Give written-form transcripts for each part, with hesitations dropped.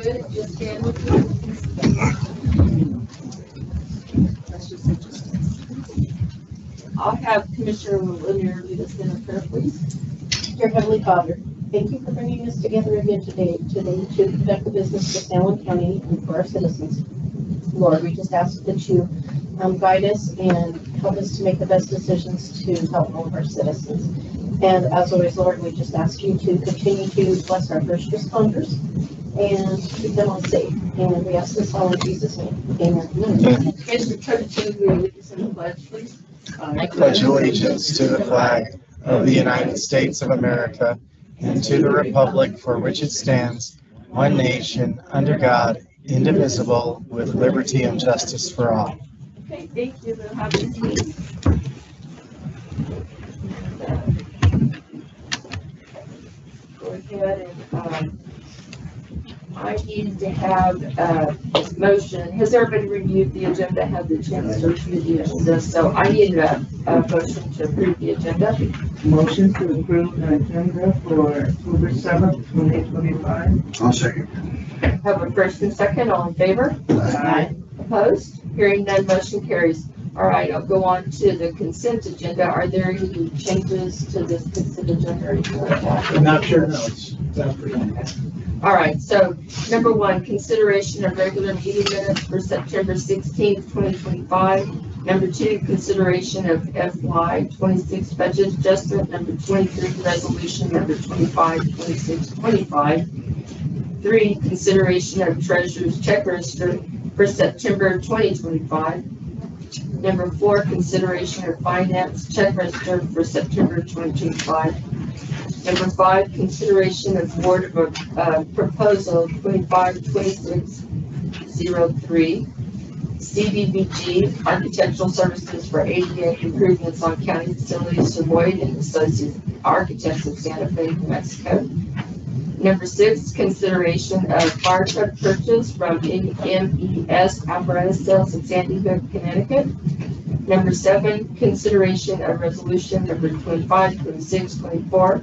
Good, just stand with me. I'll have Commissioner Lanier lead us in a prayer, please. Dear Heavenly Father, thank you for bringing us together again today to conduct the business for San Juan County and for our citizens. Lord, we just ask that you guide us and help us to make the best decisions to help all of our citizens. And as always, Lord, we just ask you to continue to bless our first responders and keep them all safe. And we ask this all in Jesus' name. Amen. Commissioner Trudgeon, will you lead us in the pledge, please? I pledge allegiance to the flag of the United States of America and to the republic for which it stands, one nation, under God, indivisible, with liberty and justice for all. Okay, thank you. We'll have this meeting. Go ahead and I need to have a motion. Has everybody reviewed the agenda? Had the chance to review the agenda? So I need a motion to approve the agenda. Motion to approve the agenda for October 7th, 2025. I'll second. Have a first and second, all in favor? Aye. Opposed? Hearing none, motion carries. All right, I'll go on to the consent agenda. Are there any changes to this consent agenda or anything like that? I'm not sure, no, it's pretty long. All right, so number one, consideration of regular meeting minutes for September 16th, 2025. Number two, consideration of FY 26 budget adjustment. Number 23, resolution number 25, 26, 25. 3, consideration of treasurer's check register for September 2025. Number 4, consideration of finance check register for September 2025. Number 5, consideration of board of proposal 252603, CDBG architectural services for ADA improvements on county facilities, Savoy and Associates Architects of Santa Fe, New Mexico. Number 6, consideration of fire truck purchase from MES Apparatus Sales in Sandy Hook, Connecticut. Number 7, consideration of resolution number 25, 26, 24,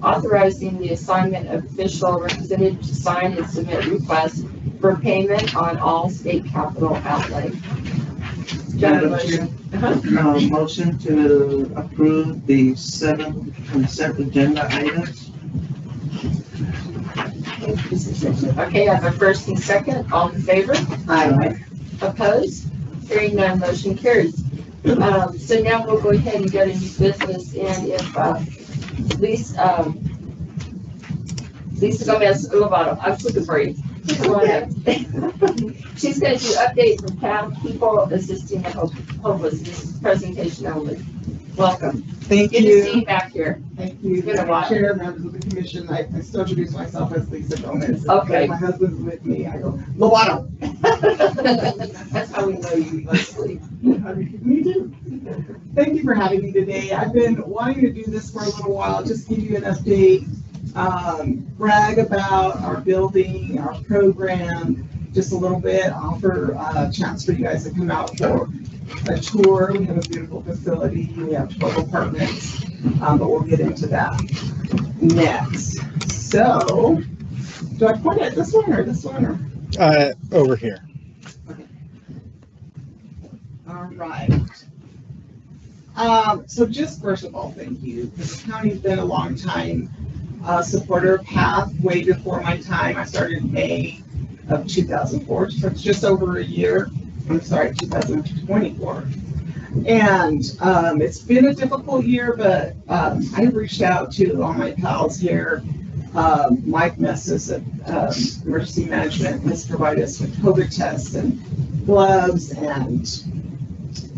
authorizing the assignment of official representative to sign and submit requests for payment on all state capital outlay. Motion to approve the 7 consent agenda items. Okay, I have a first and second. All in favor? Aye. Opposed? Hearing none, motion carries. So now we'll go ahead and go to new business, and if Lisa Gomez-Lovato, I was looking for you. She's going to do update from town people assisting the homeless presentation only. Welcome. Thank Good you. to see you back here. Thank you. It's been a while. Chair, members of the commission, I still introduce myself as Lisa Gomez. Okay. My husband's with me. I go, Lovato. That's how we know you mostly. Me too. Thank you for having me today. I've been wanting to do this for a little while, just give you an update, brag about our building, our program, just a little bit, offer a chance for you guys to come out for a tour. We have a beautiful facility. We have 12 apartments, but we'll get into that next. So, do I point at this one or this one? Or? Over here. Okay. All right. So just first of all, thank you. The county's been a long time supporter of PATH, way before my time. I started in May of 2004, so it's just over a year. I'm sorry, 2024. And it's been a difficult year, but I reached out to all my pals here. Mike Messes at Emergency Management has provided us with COVID tests and gloves and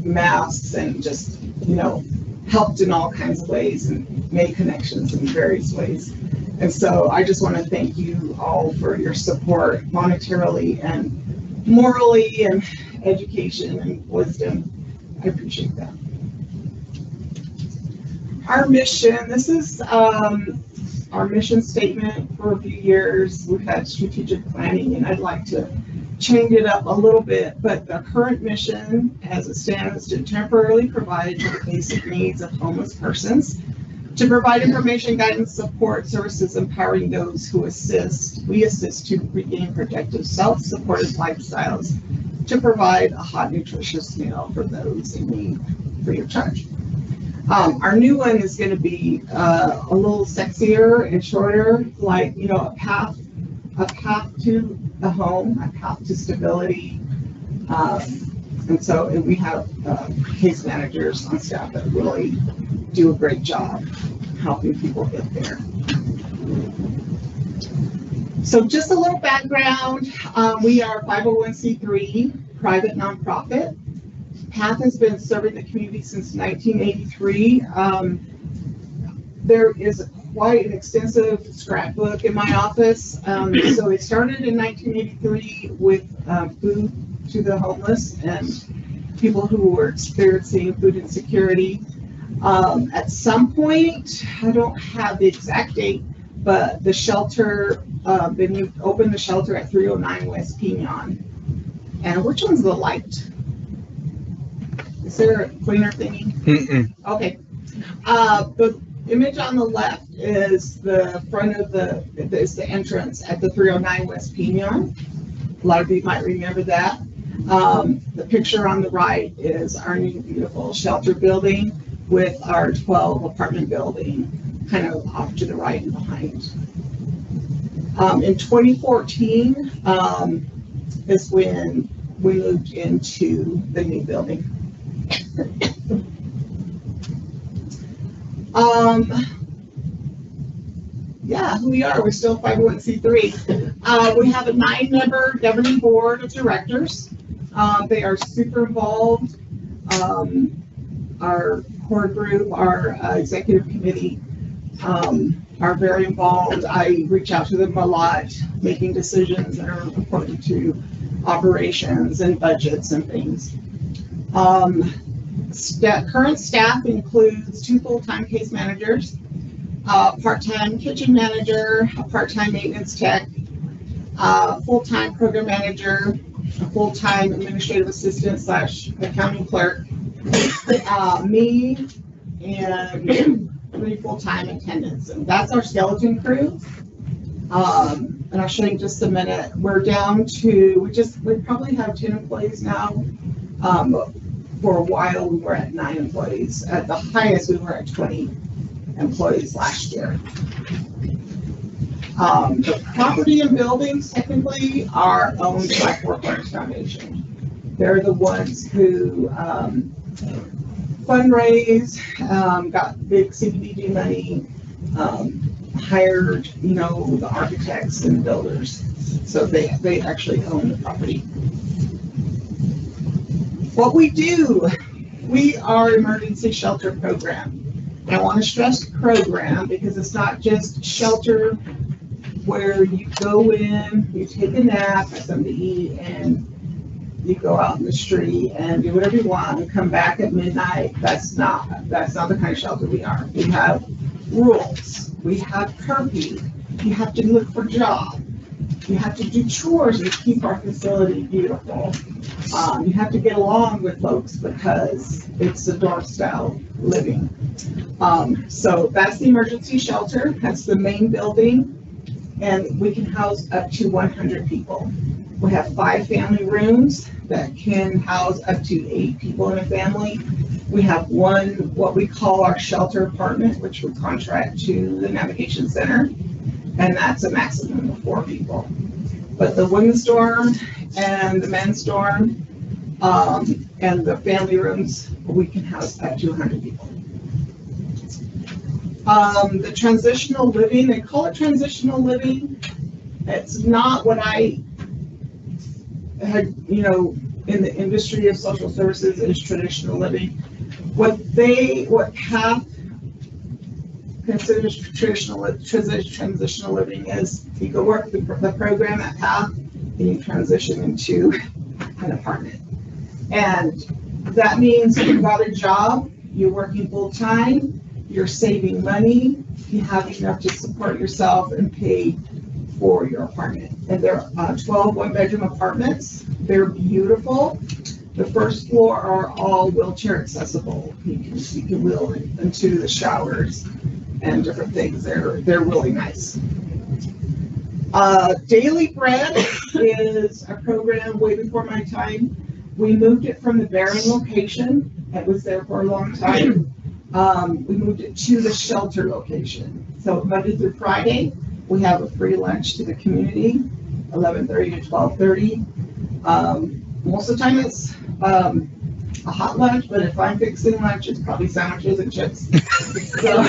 masks and just, you know, helped in all kinds of ways and made connections in various ways. And so I just want to thank you all for your support monetarily and morally and education and wisdom. I appreciate that. Our mission, this is our mission statement for a few years. We've had strategic planning, and I'd like to change it up a little bit, but the current mission as it stands to temporarily provide for the basic needs of homeless persons To provide information, guidance, support, services empowering those who assist. We assist to regain protective self-supported lifestyles to provide a hot, nutritious meal for those in need free of charge. Our new one is going to be a little sexier and shorter, like, you know, a path to a home, a path to stability. And we have case managers on staff that really do a great job helping people get there. So just a little background, we are 501c3, private nonprofit. PATH has been serving the community since 1983. There is quite an extensive scrapbook in my office. So it started in 1983 with food to the homeless and people who were experiencing food insecurity. At some point, I don't have the exact date, but the shelter, then you opened the shelter at 309 West Pinon. And which one's the light? Is there a pointer thingy? Okay. The image on the left is the front of the entrance at the 309 West Pinon. A lot of you might remember that. The picture on the right is our new beautiful shelter building with our 12 apartment building kind of off to the right and behind. In 2014 is when we moved into the new building. Yeah, who we are, we're still 501c3. We have a 9-member governing board of directors. They are super involved. Our core group, our executive committee are very involved. I reach out to them a lot, making decisions that are important to operations and budgets and things. Current staff includes 2 full-time case managers, a part-time kitchen manager, a part-time maintenance tech, a full-time program manager, a full-time administrative assistant / accounting clerk, me, and 3 full-time attendants. And that's our skeleton crew. And I'll show you in just a minute. We're down to, we probably have 10 employees now. For a while, we were at 9 employees. At the highest, we were at 20 employees last year. The property and buildings technically are owned by Four Corners Foundation. They're the ones who fundraise, got big CDBG money, hired, you know, the architects and builders. So they actually own the property. What we do, we are emergency shelter program. And I want to stress program because it's not just shelter where you go in, you take a nap, have something to eat, and you go out in the street and do whatever you want and come back at midnight. That's not the kind of shelter we are. We have rules. We have curfew. You have to look for jobs. You have to do chores and keep our facility beautiful. You have to get along with folks because it's a dorm style living. So that's the emergency shelter. That's the main building. And we can house up to 100 people. We have 5 family rooms that can house up to 8 people in a family. We have one, what we call our shelter apartment, which we contract to the navigation center. And that's a maximum of 4 people. But the women's dorm and the men's dorm and the family rooms, we can house up to 100 people. The transitional living, they call it transitional living. It's not what I had, you know, in the industry of social services is traditional living. What PATH considers transitional living is you go work the program at PATH and you transition into an apartment. And that means you've got a job, you're working full time, you're saving money, you have enough to support yourself and pay for your apartment. And there are 12 one-bedroom apartments. They're beautiful. The first floor are all wheelchair accessible. You can wheel into the showers. and different things. They're really nice. Daily Bread is a program way before my time. We moved it from the Barron location. It was there for a long time. We moved it to the shelter location. So Monday through Friday, we have a free lunch to the community, 11:30 to 12:30. Most of the time it's a hot lunch, but if I'm fixing lunch, it's probably sandwiches and chips. So,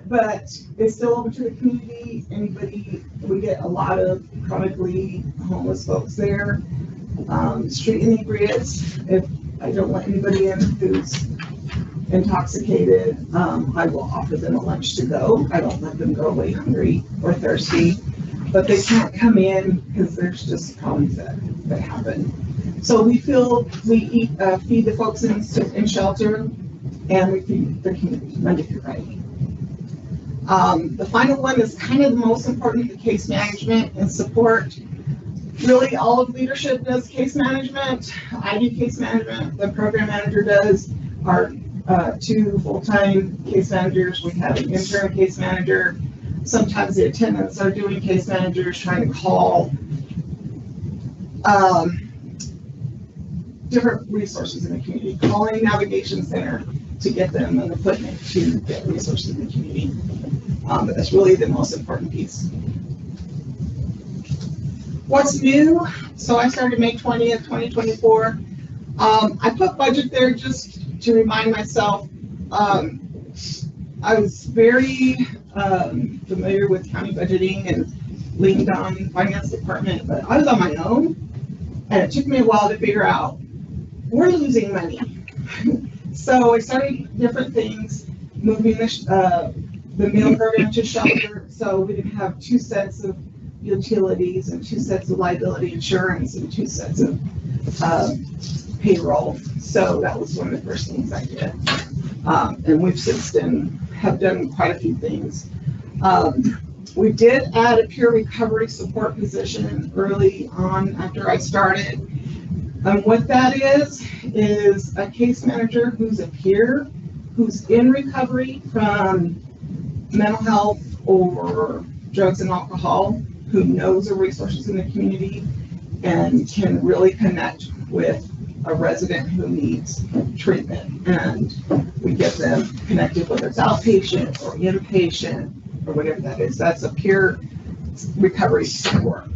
but it's still open to the community. Anybody, we get a lot of chronically homeless folks there. Street inebriates, if I don't let anybody in who's intoxicated, I will offer them a lunch to go. I don't let them go away hungry or thirsty, but they can't come in because there's just problems that happen. So we feed the folks in shelter, and we feed the community Monday through Friday. The final one is kind of the most important, the case management and support. Really, all of leadership does case management. I do case management. The program manager does. Our 2 full-time case managers. We have an intern case manager. Sometimes the attendants are doing case managers, trying to call different resources in the community, calling Navigation Center to get them an appointment to get resources in the community. But that's really the most important piece. What's new? So I started May 20th, 2024. I put budget there just to remind myself. I was very familiar with county budgeting and leaned on the finance department, but I was on my own, and it took me a while to figure out we're losing money. So I started different things, moving the meal program to shelter, so we didn't have 2 sets of utilities and 2 sets of liability insurance and 2 sets of payroll. So that was one of the first things I did. And we've since then have done quite a few things. We did add a peer recovery support position early on after I started. And what that is a case manager who's a peer, who's in recovery from mental health or drugs and alcohol, who knows the resources in the community and can really connect with a resident who needs treatment. And we get them connected, whether it's outpatient or inpatient or whatever that is. That's a peer recovery support.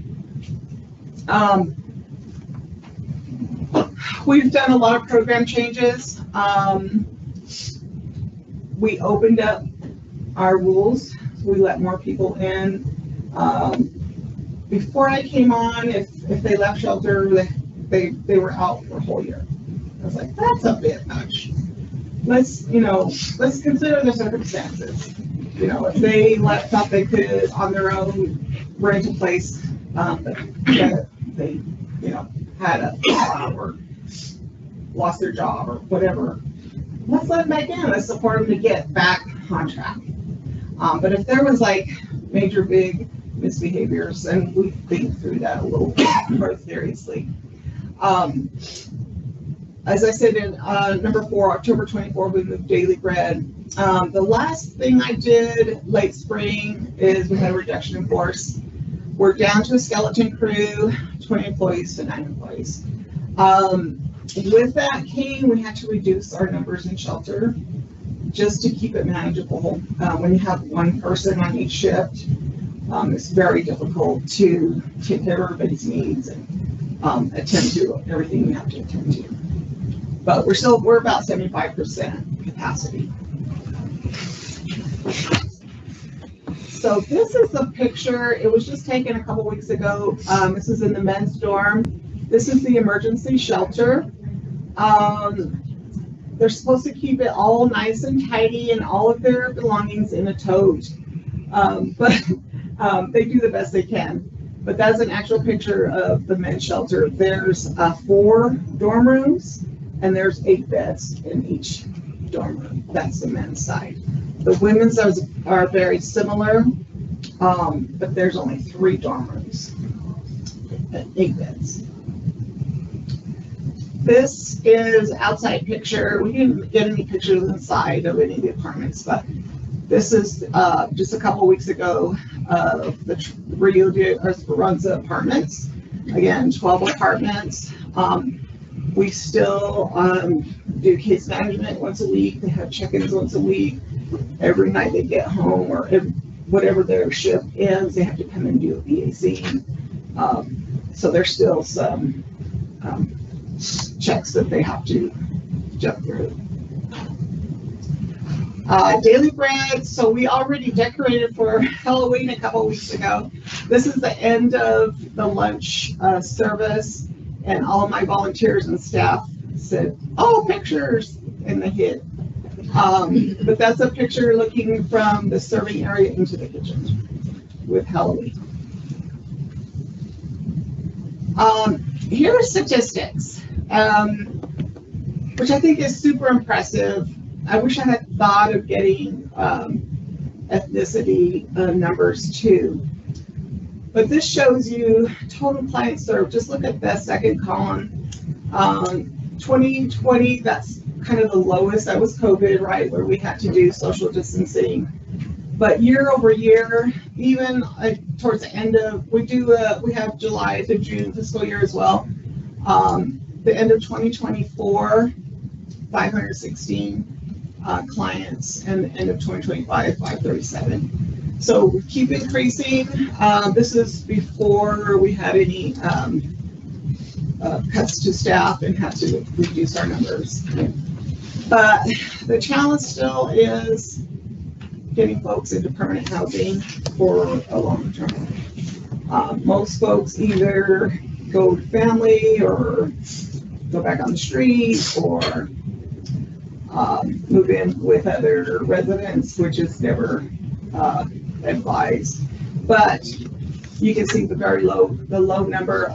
We've done a lot of program changes. We opened up our rules. We let more people in. Before I came on, if they left shelter, they were out for a whole year. I was like, that's a bit much. Let's consider the circumstances. If they thought they could on their own rent a place, that they, had a job or lost their job or whatever, let's let them back in. Let's support them to get back on track. But if there was like major big misbehaviors, and we think through that a little bit more seriously. As I said in number 4, October 24, we moved Daily Bread. The last thing I did late spring is we had a reduction in force. We're down to a skeleton crew, 20 employees to 9 employees. With that came, we had to reduce our numbers in shelter just to keep it manageable. When you have one person on each shift, it's very difficult to take care of everybody's needs and attend to everything we have to attend to. But we're about 75% capacity. So this is a picture. It was just taken a couple weeks ago. This is in the men's dorm. This is the emergency shelter. They're supposed to keep it all nice and tidy and all of their belongings in a tote. But they do the best they can. But that's an actual picture of the men's shelter. There's 4 dorm rooms, and there's 8 beds in each dorm room. That's the men's side. The women's are very similar, but there's only 3 dorm rooms and 8 beds. This is outside picture. We didn't get any pictures inside of any of the apartments, but this is just a couple weeks ago of the Rio de Esperanza apartments. Again, 12 apartments. We still do case management once a week. They have check-ins once a week. Every night they get home, or whatever their shift ends, they have to come and do a BAC. So there's still some checks that they have to jump through. Daily bread. So we already decorated for Halloween a couple weeks ago. This is the end of the lunch service, and all of my volunteers and staff said, "Oh, pictures!" and they hit. But that's a picture looking from the serving area into the kitchen with Halloween. Here are statistics, which I think is super impressive. I wish I had thought of getting ethnicity numbers too. But this shows you total clients served. Just look at the second column. 2020, that's kind of the lowest. That was COVID, right, where we had to do social distancing. But year over year, even towards the end of, we have July to June fiscal year as well. The end of 2024, 516 clients, and the end of 2025, 537. So we keep increasing. This is before we had any cuts to staff and had to reduce our numbers. But the challenge still is getting folks into permanent housing for a long term. Most folks either go to family or go back on the street or move in with other residents, which is never advised. But you can see the low number,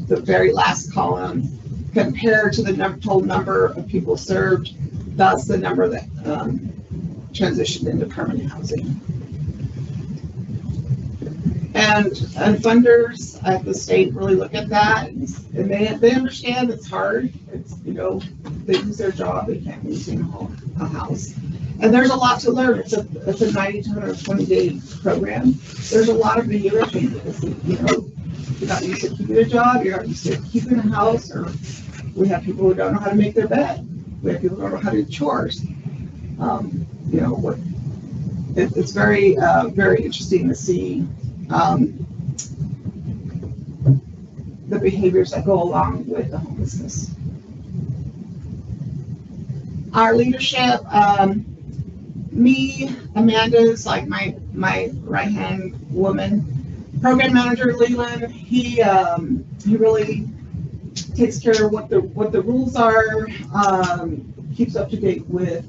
the very last column, compared to the total number of people served. That's the number that transitioned into permanent housing. And funders at the state really look at that, and they understand it's hard. It's, you know, they lose their job, they can't maintain a house. And there's a lot to learn. It's a 90 to 120 day program. There's a lot of behavioral changes. You know, you're not used to keeping a job, you're not used to keeping a house, or we have people who don't know how to make their bed. We have people who don't know how to do chores. You know, it's very, very interesting to see the behaviors that go along with the homelessness. Our leadership, me, Amanda's like my right-hand woman. Program manager Leland, he really takes care of what the rules are, keeps up to date with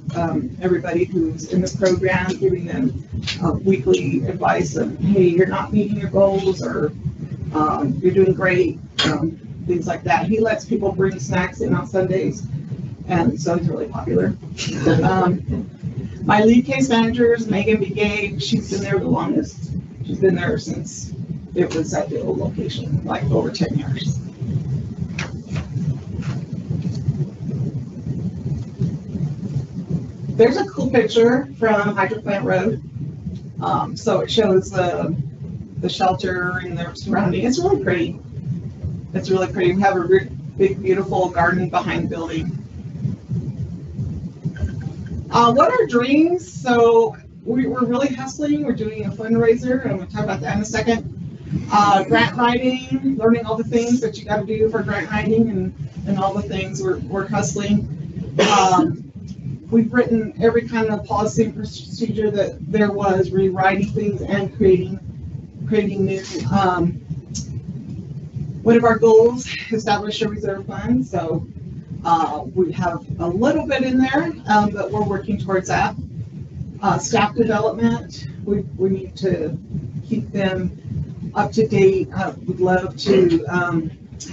everybody who's in the program, giving them weekly advice of, hey, you're not meeting your goals, or you're doing great, things like that. He lets people bring snacks in on Sundays, and so he's really popular. My lead case manager is Megan Begay. She's been there the longest. She's been there since it was at the old location, like over 10 years. There's a cool picture from Hydro Plant Road. So it shows the shelter and their surrounding. It's really pretty. It's really pretty. We have a big, beautiful garden behind the building. What are dreams? So we're really hustling. We're doing a fundraiser, and I'm going to talk about that in a second. Grant writing, learning all the things that you got to do for grant writing, and all the things we're hustling. We've written every kind of policy and procedure that there was, rewriting things and creating new. One of our goals, establish a reserve fund. So we have a little bit in there, but we're working towards that. Staff development, we need to keep them up to date. We'd love to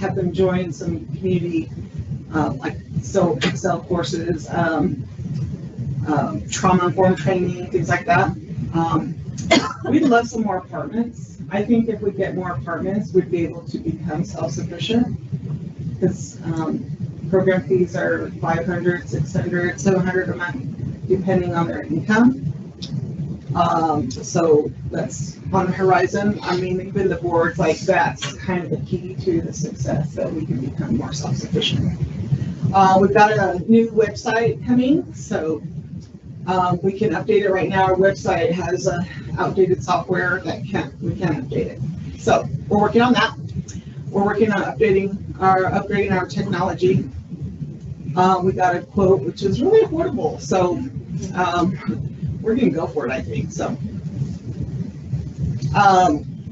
have them join some community, like Excel courses, trauma-informed training, things like that. We'd love some more apartments. I think if we get more apartments, we'd be able to become self-sufficient. because program fees are $500, $600, $700 a month, depending on their income. So that's on the horizon. I mean, even the board's like, that's kind of the key to the success, that we can become more self-sufficient. We've got a new website coming, so we can update it. Right now, our website has outdated software that we can't update it. So we're working on that. We're working on upgrading our technology. We got a quote, which is really affordable. So we're gonna go for it, I think. So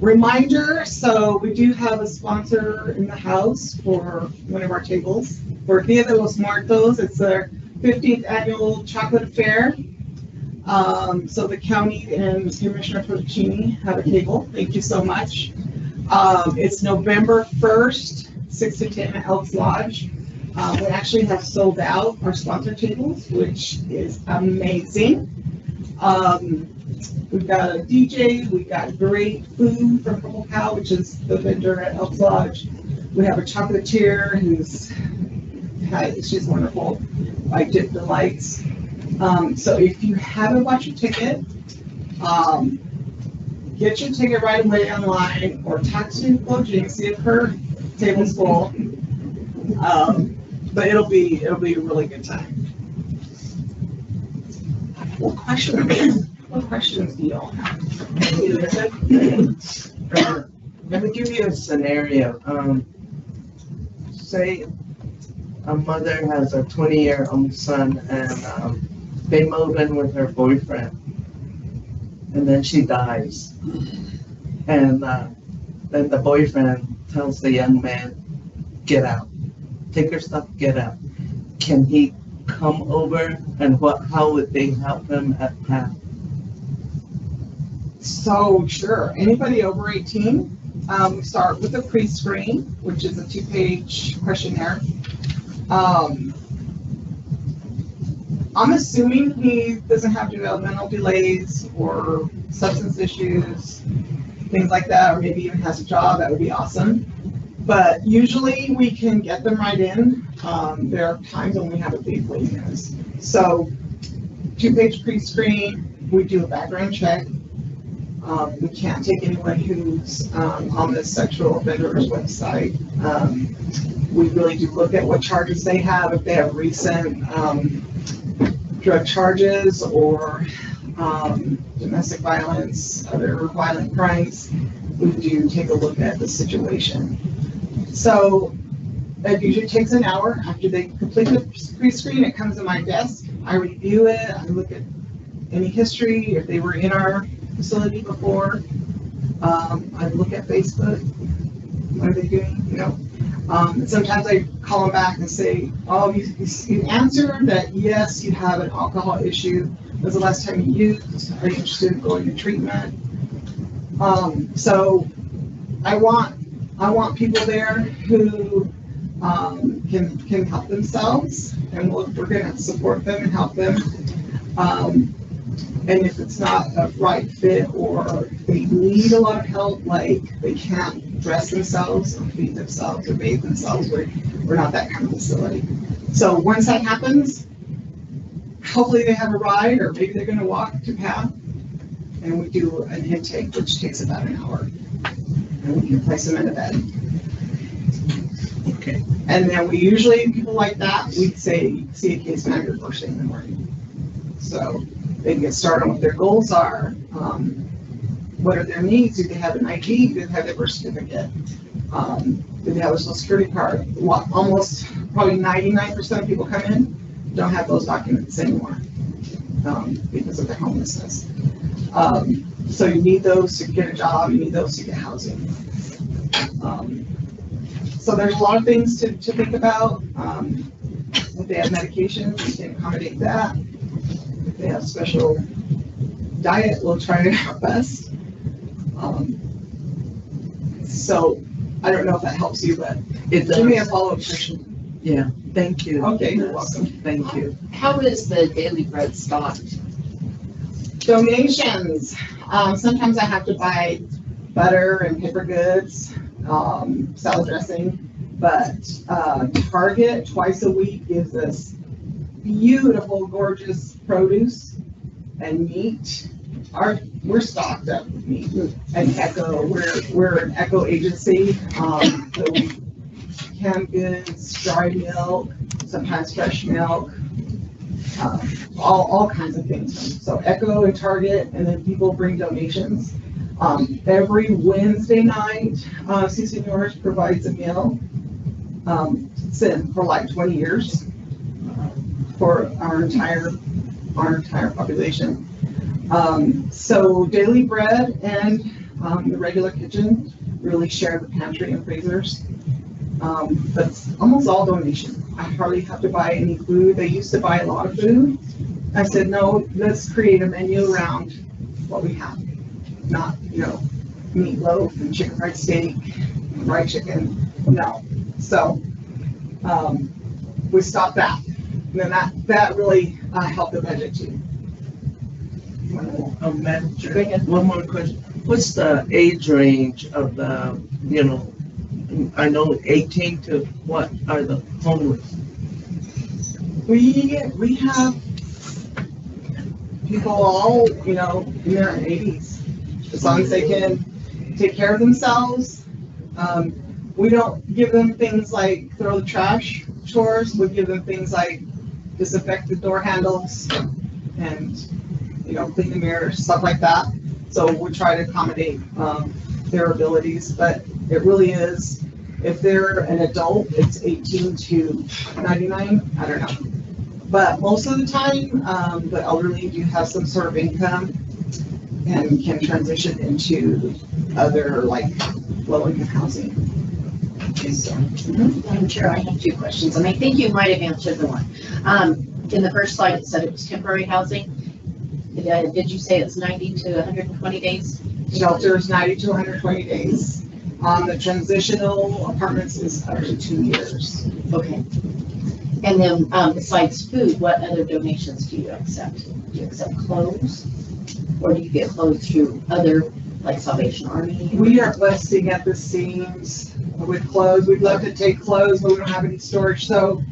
reminder, so we do have a sponsor in the house for one of our tables. For Dia de los Muertos, it's their 15th annual chocolate fair. So the county and Commissioner Porcini have a table. Thank you so much. It's November 1st, 6 to 10 at Elks Lodge. We actually have sold out our sponsor tables, which is amazing. We've got a DJ, we got great food from Purple Cow, which is the vendor at Elks Lodge. We have a chocolatier she's wonderful, by Dip Delights. So if you haven't bought your ticket, get your ticket right away online, or talk to Chloe and see if her table's full. But it'll be a really good time. What questions do y'all have? Let me give you a scenario. Say a mother has a 20-year-old son, and they move in with her boyfriend, and then she dies. And then the boyfriend tells the young man, get out. Take your stuff, get out. Can he come over, and how would they help him at PATH? So sure, anybody over 18, we start with a pre-screen, which is a 2-page questionnaire. I'm assuming he doesn't have developmental delays or substance issues, things like that, or maybe even has a job. That would be awesome. But usually we can get them right in. There are times when we have a big waiting list. So 2-page pre-screen, we do a background check. We can't take anyone who's on the sexual offender's website. We really do look at what charges they have, if they have recent drug charges or domestic violence, other violent crimes. We do take a look at the situation. So it usually takes an hour. After they complete the pre-screen, it comes to my desk. I review it. I look at any history, if they were in our facility before. I look at Facebook. What are they doing? You know. Sometimes I call them back and say, oh, you answered that yes, you have an alcohol issue. When was the last time you used? Are you interested in going to treatment? So I want people there who can help themselves, and we're going to support them and help them. And if it's not a right fit, or they need a lot of help, like they can't dress themselves or feed themselves or bathe themselves, we're not that kind of facility. So once that happens, hopefully they have a ride, or maybe they're going to walk to PATH, and we do an intake, which takes about an hour, and we can place them in a bed. Okay. And then we usually, people like that, we'd say see a case manager first thing in the morning. So they can get started on what their goals are, what are their needs, do they have an ID, do they have their birth certificate, do they have a social security card. Almost probably 99% of people come in don't have those documents anymore because of their homelessness. So you need those to get a job, you need those to get housing. So there's a lot of things to think about. If they have medications, we can accommodate that. If they have special diet, we'll try our best. So I don't know if that helps you, but give me a follow-up question. Yeah, thank you. Okay, you're welcome. Thank you. How is the daily bread stocked? Donations. Sometimes I have to buy butter and paper goods, salad dressing. But Target twice a week gives us beautiful, gorgeous produce and meat. We're stocked up with meat. And Echo, we're an Echo agency. So we canned goods, dry milk, sometimes fresh milk, all kinds of things. So Echo and Target, and then people bring donations. Every Wednesday night, Si Senors provides a meal. It's been for like 20 years for our entire population. So Daily Bread and the regular kitchen really share the pantry and freezers. But it's almost all donation. I hardly have to buy any food. They used to buy a lot of food. I said, no, let's create a menu around what we have. Not, meatloaf and chicken fried steak, fried chicken. No. So we stopped that. And then that really helped the budget too. Madam Chair, one more question. What's the age range of the, I know 18 to what are the homeless? We have people all, in their 80s. As long as they can take care of themselves. We don't give them things like throw the trash chores. We give them things like disinfect the door handles and, clean the mirrors, stuff like that. So we try to accommodate their abilities, but it really is, if they're an adult, it's 18 to 99, I don't know. But most of the time, the elderly do have some sort of income and can transition into other low-income housing. So, Madam Chair, I have two questions, and I think you might have answered the one. In the first slide, it said it was temporary housing. Did you say it's 90 to 120 days? Shelters 90 to 120 days. The transitional apartments is up to 2 years. Okay. And then besides food, what other donations do you accept? Do you accept clothes? Or do you get clothes through other, like Salvation Army? We are busting at the seams with clothes. We'd love to take clothes, but we don't have any storage. So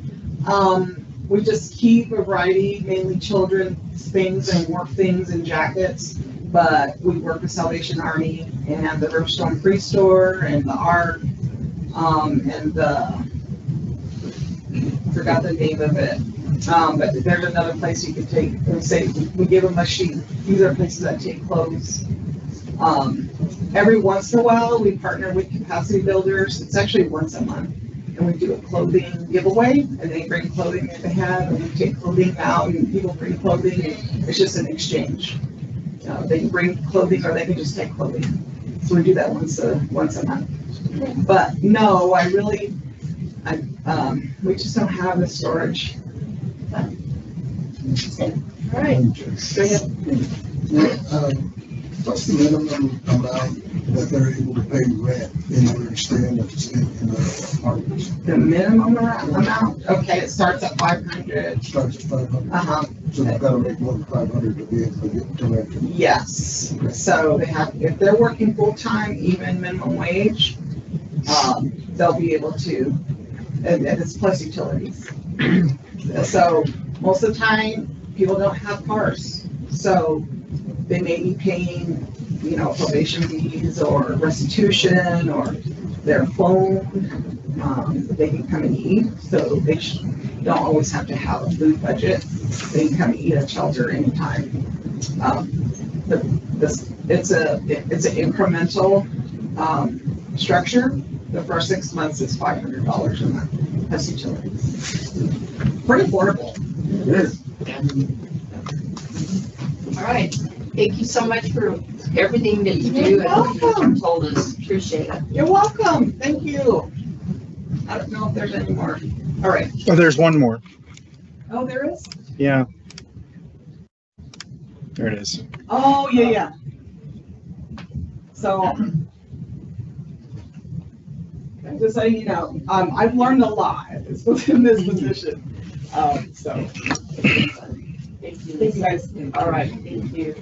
we just keep a variety, mainly children's things and work things and jackets. But we work with Salvation Army and the Riverstone Free Store and the ARC and forgot the name of it. But there's another place you can take, we give them a sheet. These are places that take clothes. Every once in a while, we partner with capacity builders. It's actually once a month. And we do a clothing giveaway, and they bring clothing that they have, and we take clothing out, and people bring clothing, and it's just an exchange. They can bring clothing, or they can just take clothing. So we do that once a month. But no, we just don't have the storage. All right. Go ahead. What's the minimum amount that they're able to pay rent in order to stay in the apartments? The minimum amount, okay, it starts at 500. It starts at 500. So they've got to make more than 500 to be able to get to rent. Yes. So they have, if they're working full time, even minimum wage, they'll be able to, and it's plus utilities. So most of the time, people don't have cars, so they may be paying, probation fees or restitution or their phone. They can come and eat, so they don't always have to have a food budget. They can come and eat at shelter anytime. It's an incremental structure. The first 6 months is $500 a month. That's utilities. Pretty affordable. It is. All right. Thank you so much for everything that you do You're and what welcome. you told us. Appreciate it. You're welcome. Thank you. I don't know if there's any more. All right. Oh, there's one more. Oh, there is? Yeah. There it is. Oh, yeah. So, just so you know, I've learned a lot in this position. So, Thank you. thank you guys. All right. Thank you.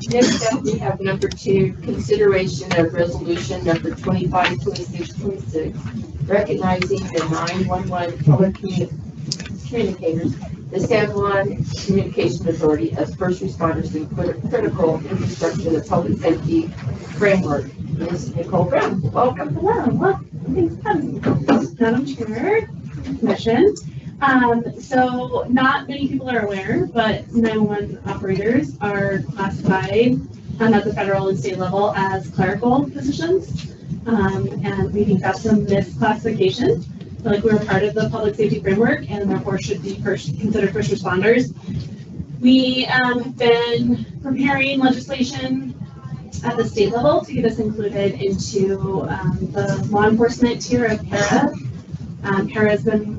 Next up, we have number 2, consideration of resolution number 252626, recognizing the 911 public communicators, the San Juan Communication Authority as first responders in critical infrastructure of the public safety framework. Ms. Nicole Brown, welcome. Hello, well, thanks for coming. Madam Chair, Commission. So not many people are aware, but 911 operators are classified at the federal and state level as clerical positions. And we think that's a misclassification. Like we're part of the public safety framework and therefore should be considered first responders. We have been preparing legislation at the state level to get us included into the law enforcement tier of PARA. PARA has been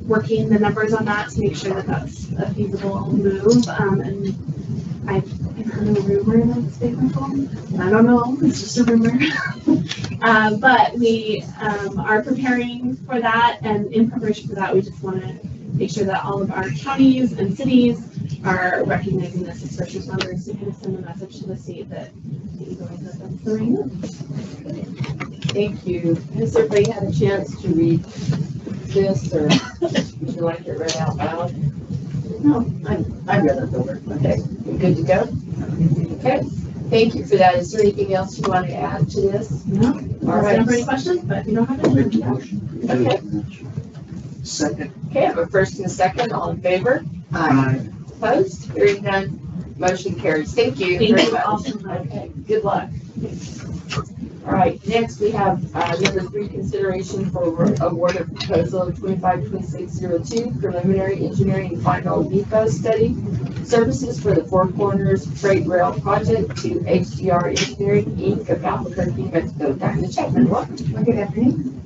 working the numbers on that to make sure that that's a feasible move. And I've heard a rumor that's been called. I don't know, it's just a rumor. But we are preparing for that, and in preparation for that, we just want to make sure that all of our counties and cities are recognizing this as first responders to kind of send a message to the state that that's the right move. Thank you. Has everybody had a chance to read this, or would you like it read out loud? No, I read it over. Okay, you good to go? Okay, thank you for that. Is there anything else you want to add to this? No, All right. any questions, but if you don't have any. Okay. Second. Okay, I have a first and a second. All in favor? Aye. Opposed? Hearing none. Motion carries. Thank you Thank very you. much. Awesome. Okay, good luck. All right, next we have number 3, consideration for award of proposal of 252602, preliminary engineering and final NEPA study, services for the Four Corners Freight Rail Project to HDR Engineering, Inc. of Albuquerque, Mexico. Dr. Chapman, welcome. Good afternoon.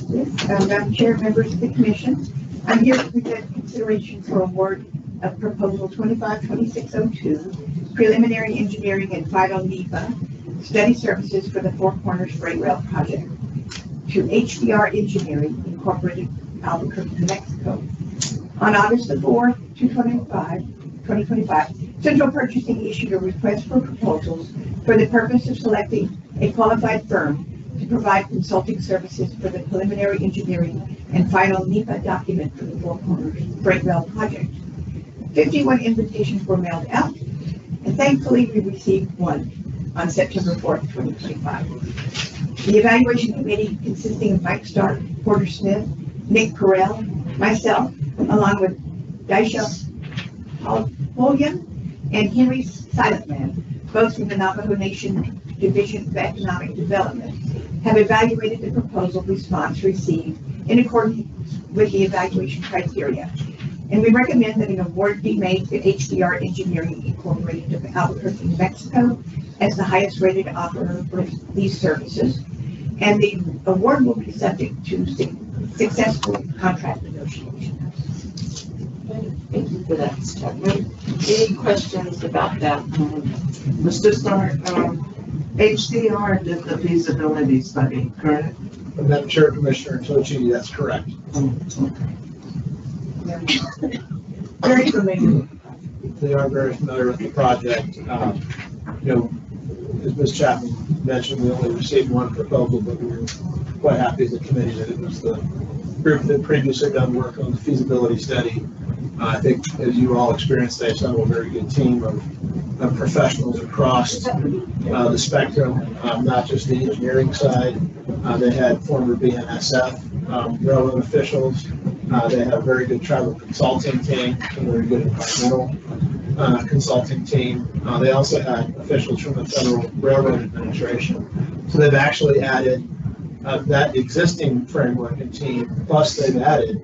Yes, Madam Chair, members of the Commission, I'm here to present consideration for award of proposal 252602, preliminary engineering and final NEPA study services for the Four Corners Freight Rail Project to HDR Engineering, Incorporated, Albuquerque, Mexico. On August the 4th, 2025, Central Purchasing issued a request for proposals for the purpose of selecting a qualified firm to provide consulting services for the preliminary engineering and final NEPA document for the Four Corners Freight Rail Project. 51 invitations were mailed out, and thankfully we received one on September 4th, 2025. The evaluation committee, consisting of Mike Stark, Porter Smith, Nick Carell, myself, along with Daisha Holyan and Henry Silentman, both from the Navajo Nation Division of Economic Development, have evaluated the proposal response received in accordance with the evaluation criteria. And we recommend that an award be made to HDR Engineering, Incorporated of Albuquerque, Mexico, as the highest rated offerer for these services. And the award will be subject to successful contract negotiations. Thank you for that, Mr. Chapman. Any questions about that? Mr. Stark, HDR did the feasibility study, correct? Madam Chair, Commissioner Tochi, that's correct. Very familiar. They are very familiar with the project. As Ms. Chapman mentioned, we only received one proposal, but we were quite happy as a committee that it was the group that previously done work on the feasibility study. I think, as you all experienced, they assembled a very good team of professionals across the spectrum, not just the engineering side. They had former BNSF railroad officials. They have a very good travel consulting team, a very good environmental consulting team. They also had officials from the Federal Railroad Administration. So they've actually added that existing framework and team, plus they've added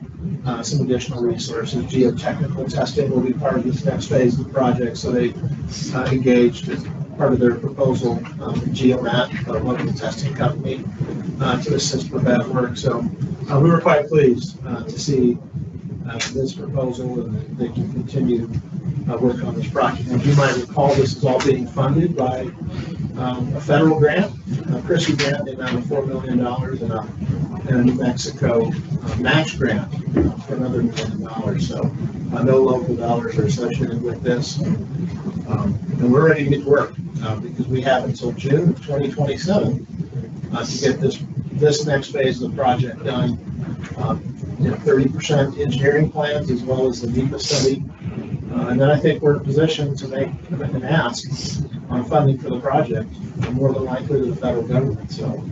some additional resources. Geotechnical testing will be part of this next phase of the project, so they engaged as part of their proposal Geomat, a local testing company, to assist with that work. So we were quite pleased to see this proposal, and they can continue work on this project. As you might recall, this is all being funded by a federal grant, a CRISI grant, the amount of $4 million, and a New Mexico match grant for another $1 million. So No local dollars are associated with this. And we're ready to get to work because we have until June of 2027 to get this next phase of the project done. 30% engineering plans as well as the NEPA study. And then I think we're in a position to make an ask on funding for the project, more than likely to the federal government. So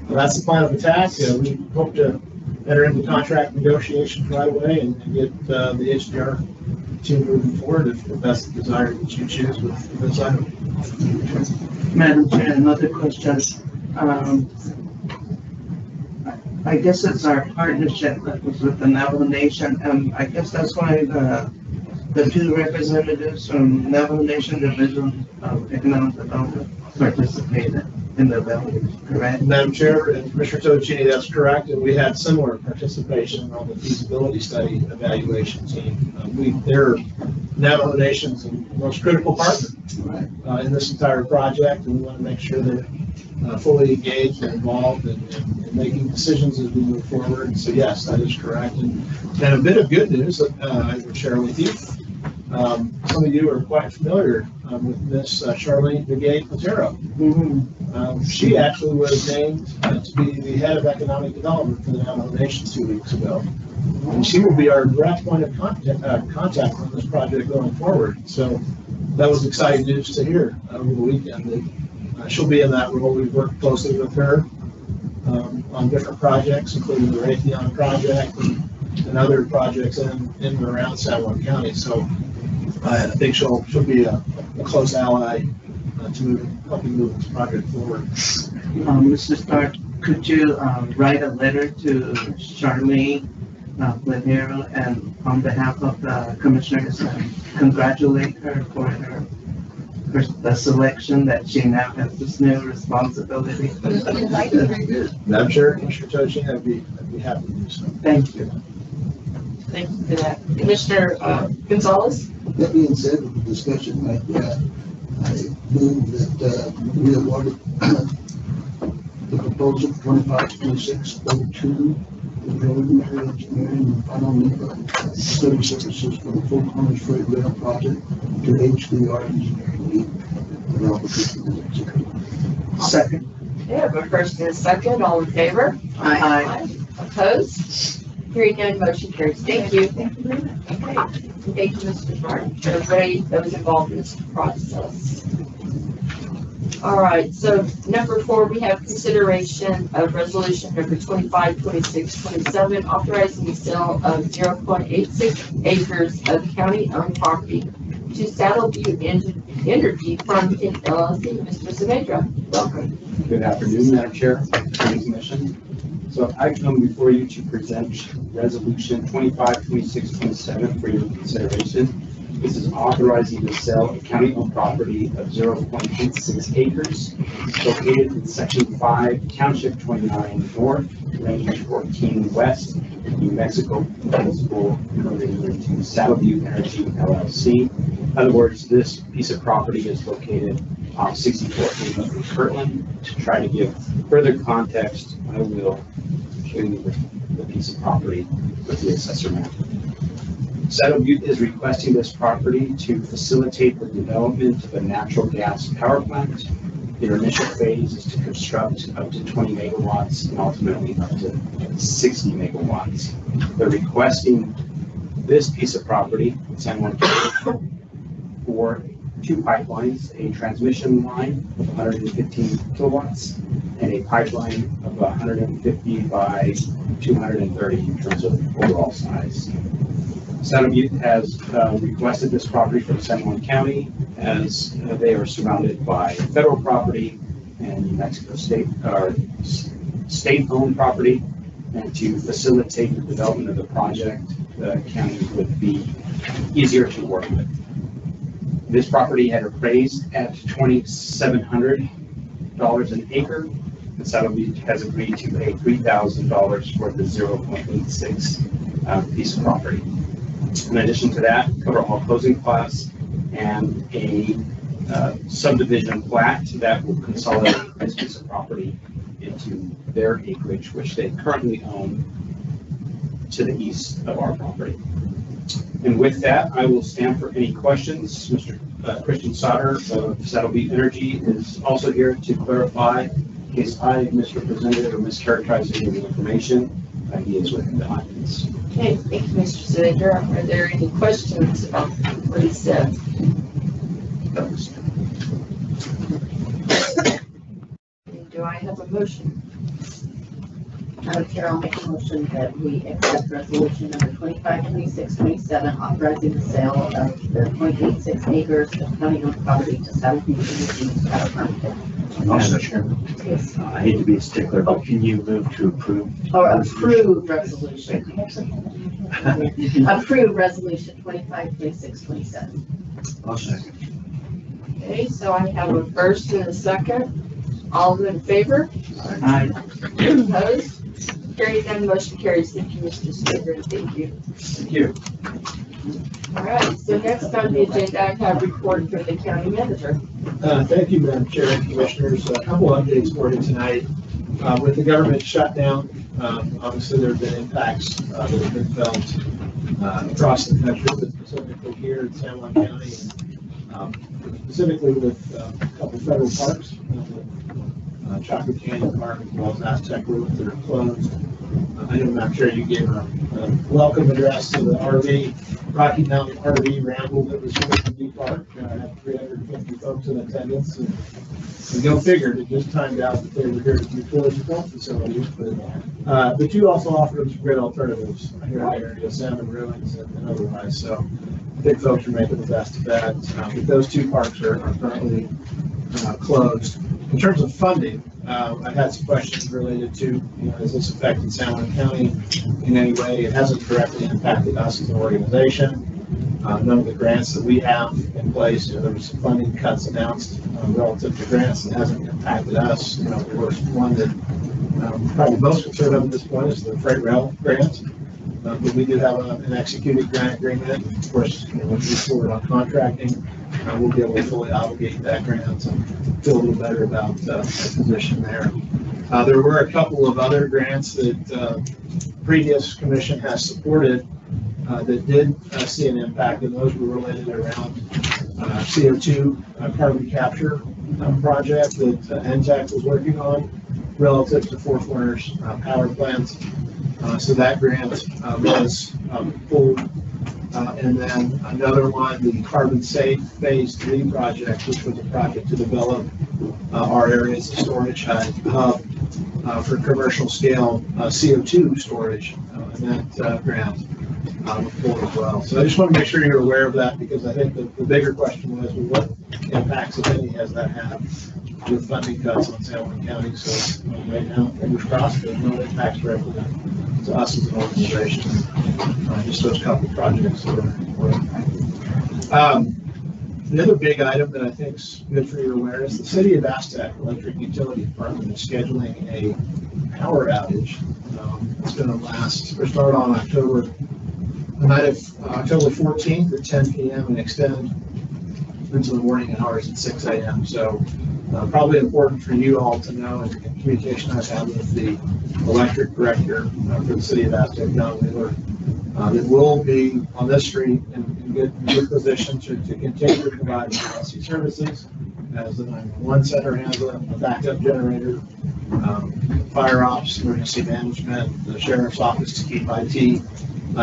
that's the plan of attack. We hope to enter into contract negotiations right away and get the HDR team moving forward if that's the desire that you choose with this item. Madam Chair, another question. I guess it's our partnership that was with the Navajo Nation, and I guess that's why the two representatives from Navajo Nation Division of Economic Development participated in the evaluation, correct? Madam Chair and Commissioner Tocini, that's correct, and we had similar participation on the feasibility study evaluation team. They're Navajo Nation's most critical partner in this entire project, and we want to make sure they're fully engaged and involved in making decisions as we move forward. And so yes, that is correct. And a bit of good news that I would share with you. Some of you are quite familiar with Miss Charlene Begay-Platero. She actually was named to be the head of economic development for the Navajo Nation 2 weeks ago. And she will be our direct point of contact on this project going forward. So that was exciting news to hear over the weekend. She'll be in that role. We've worked closely with her on different projects, including the Raytheon project and other projects in and around San Juan County. So I think she'll be a close ally to helping move this project forward. Mr. Stark, could you write a letter to Charlene Platero and on behalf of the commissioners congratulate her for the selection that she now has this new responsibility? I'm sure Commissioner Toshi, I'd be happy to do so. Thank you. Thank you for that. Commissioner Gonzalez? That being said, with the discussion like that, I move that we awarded the proposal 252602, the preliminary engineering and final NEPA study services for the full Corners Freight Rail project to HDR Engineering Inc. Second. Yeah, but first and a second, all in favor? Aye. Opposed? Hearing none, motion carries. Thank you. Thank you very much. Okay. Thank you, Mr. Martin, for everybody that was involved in this process. All right, so number 4, we have consideration of resolution number 252627, authorizing the sale of 0.86 acres of county-owned property to Saddleview Energy Fronting LLC. Mr. Saavedra, welcome. Good afternoon, Madam Chair, County Commission. So I come before you to present resolution 252627 for your consideration. This is authorizing the sale of county-owned property of 0.86 acres located in Section 5, Township 29 North, Range 14 West, New Mexico Municipal related to Saddleview Energy LLC. In other words, this piece of property is located on 64 acres in Kirtland. To try to give further context, I will show you the piece of property with the assessor map. Saddleview is requesting this property to facilitate the development of a natural gas power plant. Their initial phase is to construct up to 20 megawatts and ultimately up to 60 megawatts. They're requesting this piece of property in San Juan County for 2 pipelines, a transmission line of 115 kilowatts and a pipeline of 150 by 230 in terms of overall size. Saddleview has requested this property from San Juan County as they are surrounded by federal property and New Mexico state-owned property, and to facilitate the development of the project, the county would be easier to work with. This property had appraised at $2,700 an acre, and Saddleview has agreed to pay $3,000 for the 0.86 piece of property. In addition to that, cover all closing costs and a subdivision plat that will consolidate this piece of property into their acreage, which they currently own to the east of our property. And with that, I will stand for any questions. Mr. Christian Sauter of Saddle Beat Energy is also here to clarify in case I misrepresented or mischaracterized any of the information. He is within the audience. Okay, thank you, Mr. Senator. Are there any questions about what he said? Do I have a motion? Madam Chair, I'll make a motion that we accept resolution number 252627, authorizing the sale of the 0.86 acres of county-owned property to Saddle Beat Energy out of Farmington. Madam Chairman, Yes. I hate to be a stickler, but can you move to approve? Or approve resolution. Approve resolution 252627. I'll second. Okay, so I have a first and a second. All in favor? Aye. Opposed? Carried, then motion carries. Thank you, Mr. Senator. Thank you. Thank you. All right, so next on the agenda, I have report from the county manager. Thank you, Madam Chair and Commissioners. A couple updates for you tonight. With the government shutdown, obviously there have been impacts that have been felt across the country, but specifically here in San Juan County, specifically with a couple federal parks, Chocolate Canyon Park as well as Aztec Road that are closed. I know, Madam Chair, you gave a welcome address to the Rocky Mountain RV Ramble that was here in Deep Park. I had 350 folks in attendance, and go figure, it just timed out that they were here to do tours of golf facilities. But you also offered some great alternatives here in the area, salmon ruins and otherwise. So I think folks are making the best of that. But those two parks are currently closed. In terms of funding, I've had some questions related to, has this affected San Juan County in any way? It hasn't directly impacted us as an organization. None of the grants that we have in place, there were some funding cuts announced relative to grants that hasn't impacted us. The worst one that probably most concerned of at this point is the freight rail grant. But we do have an executed grant agreement. Of course, when we move forward on contracting, we'll be able to fully obligate that grant and feel a little better about the position there. There were a couple of other grants that previous commission has supported that did see an impact, and those were related around CO2 carbon capture project that NTEC was working on relative to Four Corners power plants. So that grant was pulled. And then another one, the Carbon Safe Phase 3 project, which was a project to develop our areas of storage hub for commercial scale CO2 storage, and that grant was pulled as well. So I just want to make sure you're aware of that, because I think the bigger question was, well, what impacts, if any, has that had with funding cuts on San Juan County? So right now, fingers crossed, there's no impacts directly to us as an organization. Just those couple of projects that were impacted. The other big item that I think is good for your awareness, the City of Aztec Electric Utility Department is scheduling a power outage. It's going to last, or start on the night of October 14th at 10 p.m. and extend into the morning hours at 6 a.m. So probably important for you all to know, and communication I've had with the electric director for the City of Aztec, John Wheeler, that will be on this street in good position to continue to provide emergency services, as the 911 center has a backup generator, fire ops, emergency management, the sheriff's office to keep IT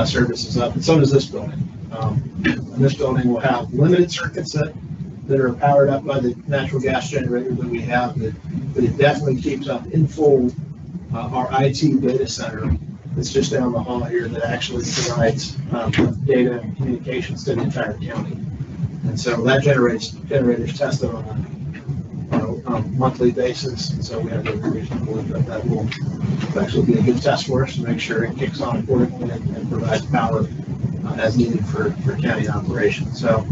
services up, and so does this building. And this building will have limited circuits that are powered up by the natural gas generator that we have, but it definitely keeps up in full our IT data center that's just down the hall here that actually provides data and communications to the entire county. And so that generator's tested on a monthly basis, and so we have every reason to believe that will actually be a good test for us to make sure it kicks on accordingly and provides power as needed for county operations. So,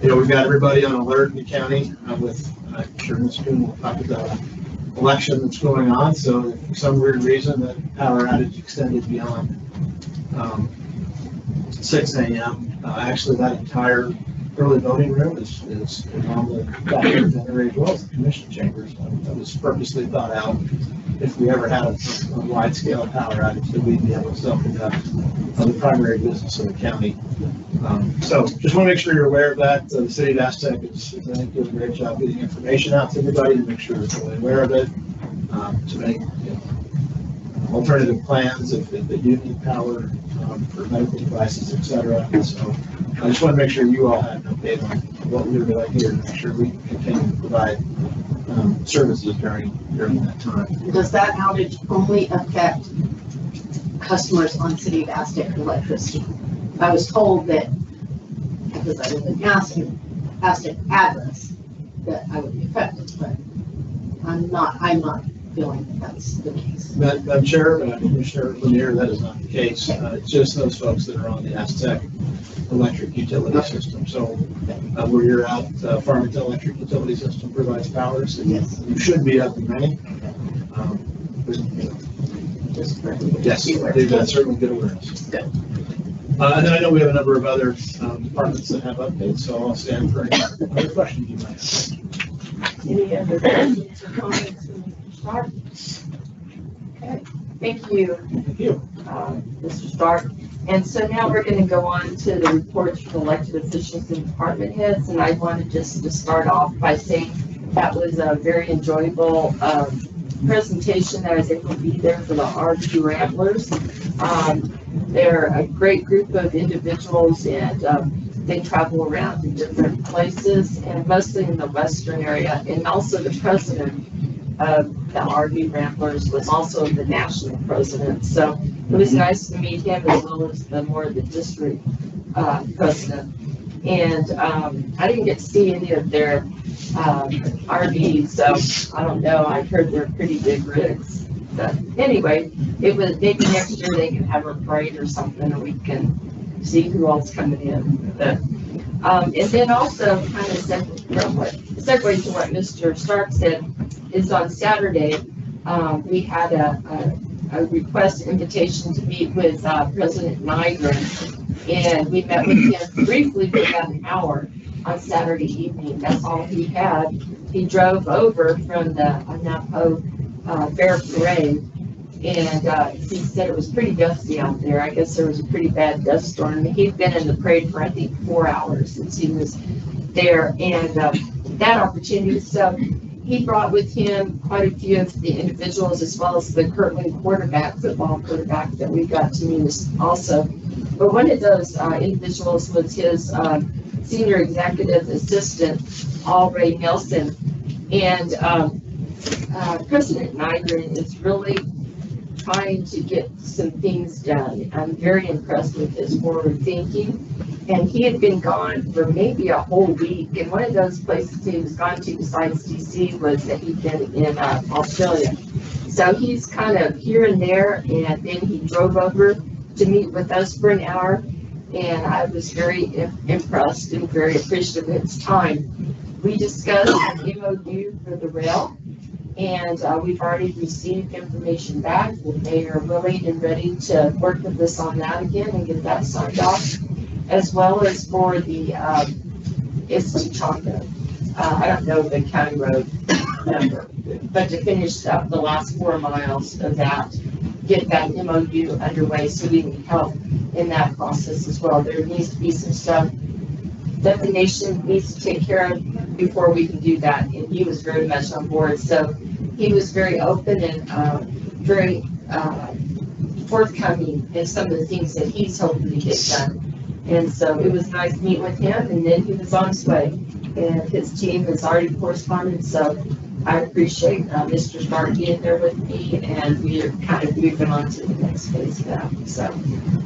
we've got everybody on alert in the county with, I'm sure Ms. Kuhn will talk about an election that's going on. So if for some weird reason that power outage extended beyond 6 a.m., actually that entire early voting room is on the backup generator as well as the commission chambers. That was purposely thought out if we ever had a wide scale power outage, that we'd be able to self-conduct the primary business of the county. So just want to make sure you're aware of that. The city of Aztec is, I think, doing a great job getting information out to everybody to make sure they're fully aware of it, to make alternative plans if you need power for medical devices, et cetera. So I just want to make sure you all have an update on what we're doing here to make sure we continue to provide services during that time. Does that outage only affect customers on City of Aztec electricity? I was told that, because I live in Aztec address, that I would be affected, but I'm not feeling that that's the case. Madam Chair, Commissioner Lanier, that is not the case. It's just those folks that are on the Aztec electric utility system. So where you're at, Farmington Electric Utility System provides power, so Yes. you should be up and running. Just for Yes, they've got certainly good awareness. Good. And then I know we have a number of other departments that have updates, so I'll stand for any other questions you might have. Any other questions or comments from Mr. Stark? Okay, thank you, Thank you. Mr. Stark. And so now we're going to go on to the reports from elected officials and department heads. And I wanted just to start off by saying that was a very enjoyable presentation. I was able to be there for the RV Ramblers. They're a great group of individuals, and they travel around to different places, and mostly in the western area. And also the president of the RV Ramblers was also the national president. So it was nice to meet him, as well as the district president. And I didn't get to see any of their RVs, so I don't know. I heard they're pretty big rigs. But anyway, it was maybe next year they can have a parade or something, and we can see who else coming in. But and then also kind of segue to what Mr. Stark said is on Saturday we had a request invitation to meet with President Nygren, and we met with him briefly for about an hour on Saturday evening. That's all he had. He drove over from the Anapo Fair Parade, and he said it was pretty dusty out there. I guess there was a pretty bad dust storm. He'd been in the parade for, I think, 4 hours since he was there, and that opportunity. So he brought with him quite a few of the individuals, as well as the Kirtland football quarterback that we got to meet also. But one of those individuals was his senior executive assistant, Ray Nelson. And President Nygren is really trying to get some things done. I'm very impressed with his forward thinking. And he had been gone for maybe a whole week. And one of those places he was gone to besides DC was that he'd been in Australia. So he's kind of here and there, and then he drove over to meet with us for an hour. And I was very impressed and very appreciative of his time. We discussed the MOU for the rail, and we've already received information back that they are willing and ready to work with us on that again and get that signed off, as well as for the it's Tuchonka. I don't know the county road number, but to finish up the last 4 miles of that, get that MOU underway so we can help in that process as well. There needs to be some stuff that the nation needs to take care of before we can do that, and he was very much on board. So he was very open and very forthcoming in some of the things that he's hoping to get done. And so it was nice to meet with him, and then he was on his way, and his team has already corresponded. So I appreciate Mr. Stark being there with me, and we are kind of moving on to the next phase of that. So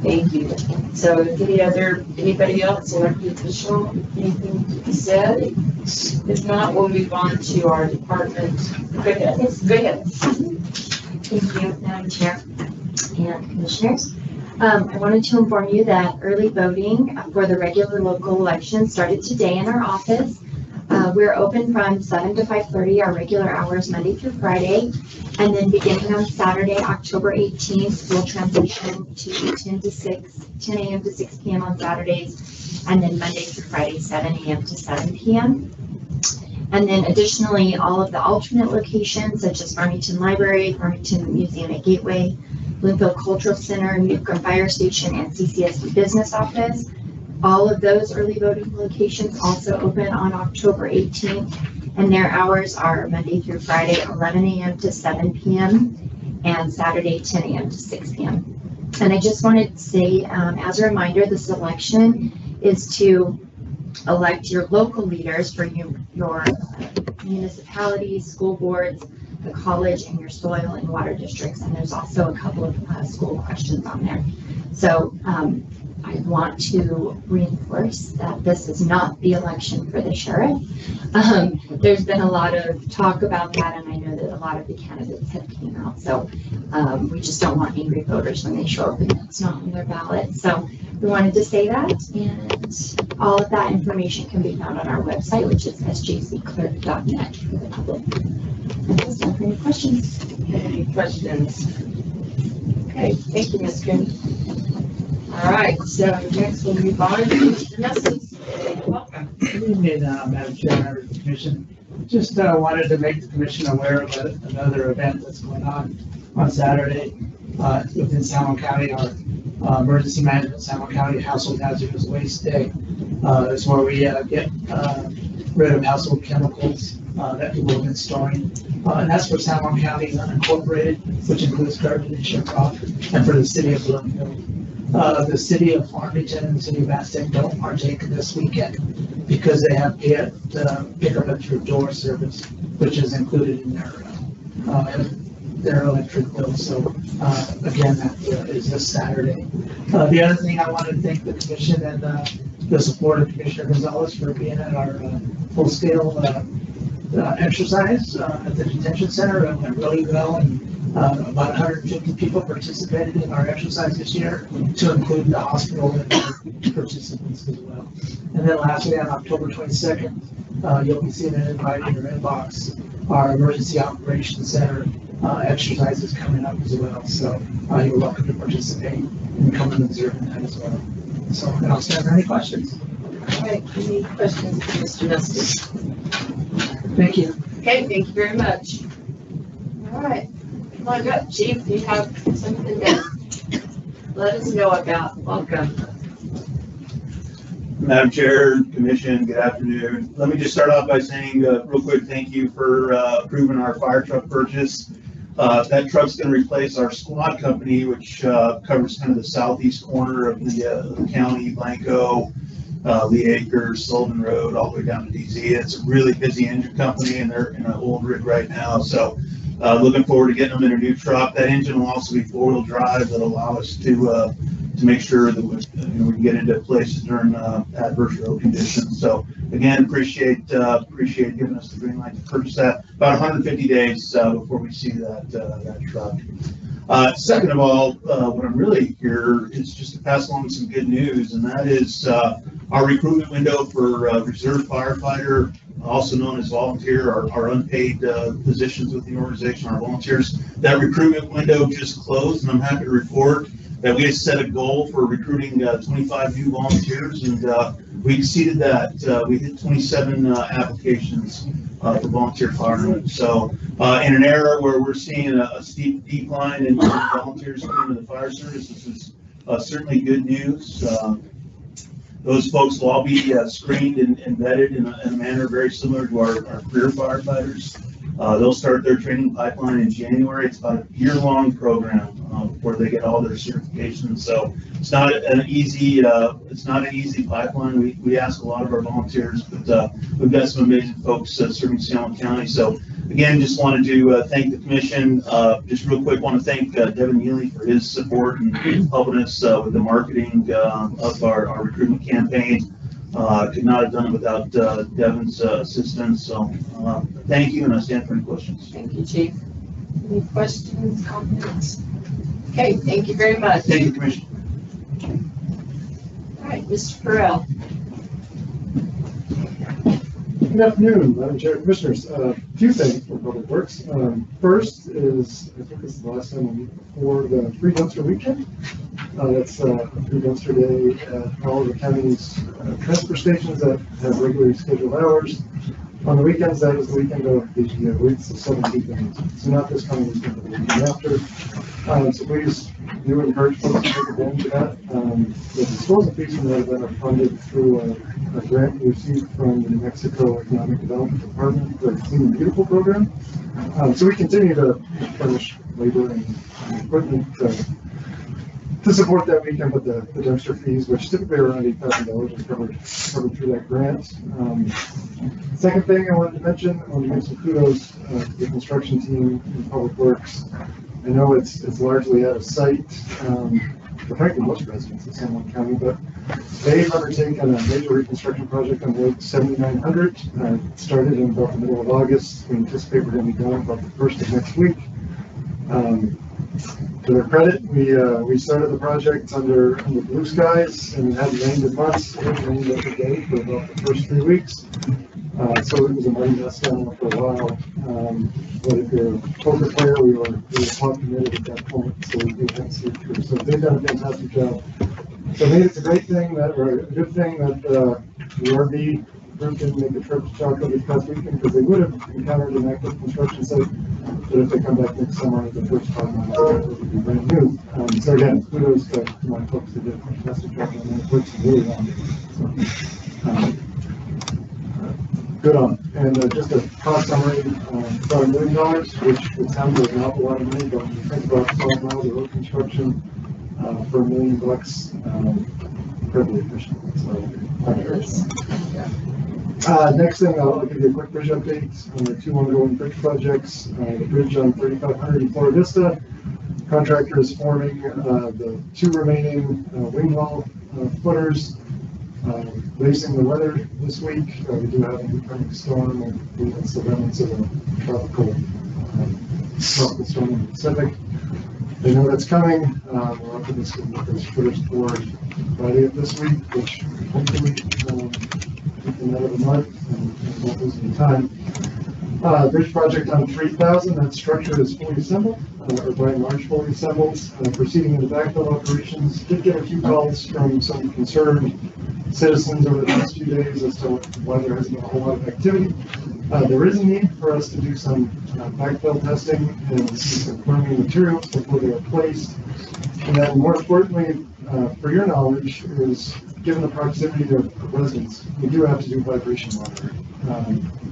thank you. So anybody else, elected official, anything to be said? If not, we'll move on to our department. Go ahead. Go ahead. Thank you, Madam Chair and Commissioners. I wanted to inform you that early voting for the regular local election started today in our office. We're open from 7 to 5:30, our regular hours, Monday through Friday. And then beginning on Saturday, October 18th, we'll transition to 10 a.m. to 6 p.m. on Saturdays. And then Monday through Friday, 7 a.m. to 7 p.m. And then additionally, all of the alternate locations such as Farmington Library, Farmington Museum and Gateway, Bloomfield Cultural Center, Newcomb Fire Station, and CCSD Business Office. All of those early voting locations also open on October 18th, and their hours are Monday through Friday, 11 a.m. to 7 p.m. and Saturday, 10 a.m. to 6 p.m. And I just wanted to say, as a reminder, this election is to elect your local leaders for your municipalities, school boards, the college, and your soil and water districts. And there's also a couple of school questions on there. So I want to reinforce that this is not the election for the sheriff. There's been a lot of talk about that, and I know that a lot of the candidates have came out. So we just don't want angry voters when they show up and it's not on their ballot. So we wanted to say that, and all of that information can be found on our website, which is sjcclerk.net for the public. And that's time for any questions. Any questions? Okay, thank you, Ms. Coon. All right, so next we'll move on to Mr. Nessus. Welcome. Good evening, Madam Chair, members of the commission. Just wanted to make the commission aware of another event that's going on Saturday within San Juan County. Our Emergency Management San Juan County Household Hazardous Waste Day is where we get rid of household chemicals that people have been storing. And that's for San Juan County Unincorporated, which includes Garden and Shamrock, and for the city of Bloomfield. The city of Farmington and the city of Aztec don't partake this weekend because they have pick up at your door service, which is included in their electric bill. So again, that is this Saturday. The other thing, I want to thank the commission and the support of Commissioner Gonzalez for being at our full-scale exercise at the detention center. It went really well, and about 150 people participated in our exercise this year, to include the hospital and participants as well. And then lastly, on October 22nd, you'll be seeing an invite in your inbox. Our Emergency Operations Center exercise is coming up as well. So you're welcome to participate and come and observe that as well. So I'll stand for any questions. All right, any questions for Mr. Nessus? Thank you. Okay, thank you very much. All right, come on up, Chief. You have something to let us know about. Welcome. Madam Chair, Commission, good afternoon. Let me just start off by saying real quick, thank you for approving our fire truck purchase. That truck's going to replace our squad company, which covers kind of the southeast corner of the county, Blanco, Lee Acres, Sullivan Road, all the way down to DZ. It's a really busy engine company, and they're in an old rig right now. So looking forward to getting them in a new truck. That engine will also be four-wheel drive. That'll allow us to make sure that we can get into places during adverse road conditions. So again, appreciate giving us the green light to purchase that. About 150 days before we see that truck. Second of all, what I'm really here is just to pass along some good news, and that is our recruitment window for reserve firefighter, also known as volunteer, our unpaid positions with the organization, our volunteers. That recruitment window just closed, and I'm happy to report that we had set a goal for recruiting 25 new volunteers, and we exceeded that. We hit 27 applications for volunteer firemen. So in an era where we're seeing a steep decline in volunteers coming to the fire service, this is certainly good news. Those folks will all be screened and vetted in a manner very similar to our career firefighters. They'll start their training pipeline in January. It's about a year-long program before they get all their certifications. So it's not an easy pipeline. We ask a lot of our volunteers, but we've got some amazing folks serving San Juan County. So again, just wanted to thank the commission. Just real quick, want to thank Devin Neely for his support and helping us with the marketing of our recruitment campaign. Could not have done it without Devin's assistance. So thank you, and I stand for any questions. Thank you, Chief. Any questions, comments? Okay, thank you very much. Thank you, Commissioner. All right, Mr. Farrell. Good afternoon, Madam Chair, Commissioners. A few things for Public Works. First is, I think this is the last time for the free dumpster weekend. That's a free dumpster day at all of the county's transfer stations that have regularly scheduled hours. On the weekends, that is the weekend of the weeks, the 17th, and so not this coming weekend, but the weekend after. So please do encourage folks to take advantage of that. The disposal fees from that event are funded through a grant we received from the New Mexico Economic Development Department, the Clean and Beautiful program. So we continue to furnish labor and equipment to support that weekend, but the dumpster fees, which typically are around $8,000, are covered through that grant. Second thing I wanted to mention, I want to give some kudos to the construction team in Public Works. I know it's largely out of sight, for frankly most residents of San Juan County, but they've undertaken a major reconstruction project on Road 7900. It started in about the middle of August. We anticipate we're going to be done about the first of next week. To their credit, we started the project under blue skies and it hadn't rained in months. It rained every day for about the first 3 weeks. So it was a muddy mess down there for a while. But if you're a poker player, we were plot committed at that point, so we did have to see it through. So they've done a fantastic job. So I think it's a great thing that, or a good thing that the RV group didn't make a trip to Chaco this past weekend because they would have encountered an active construction site. But if they come back next summer, the first 5 months will be brand new. So again, kudos to my folks that did a fantastic job on that. It works really well. Good on. And just a cost summary, about $1 million, which would sound like not a lot of money, but when you think about 12 miles of road construction for $1 million, incredibly efficient. So, next thing, I'll give you a quick bridge update on the 2 ongoing bridge projects. The bridge on 3500 in Florida Vista. Contractor is forming the 2 remaining wing wall footers. Basing the weather this week, we do have an incoming storm and it's the remnants of a tropical storm in the Pacific. They know that's coming. We're optimistic that those footers poured Friday of this week, which hopefully keep them out of the mud and won't lose any time. Bridge project on 3000, that structure is fully assembled, or by and large fully assembled. Proceeding into backfill operations. Did get a few calls from some concerned citizens over the past few days as to why there hasn't been a whole lot of activity. There is a need for us to do some backfill testing and confirming materials before they are placed. And then more importantly, for your knowledge, is given the proximity of residents, we do have to do vibration monitoring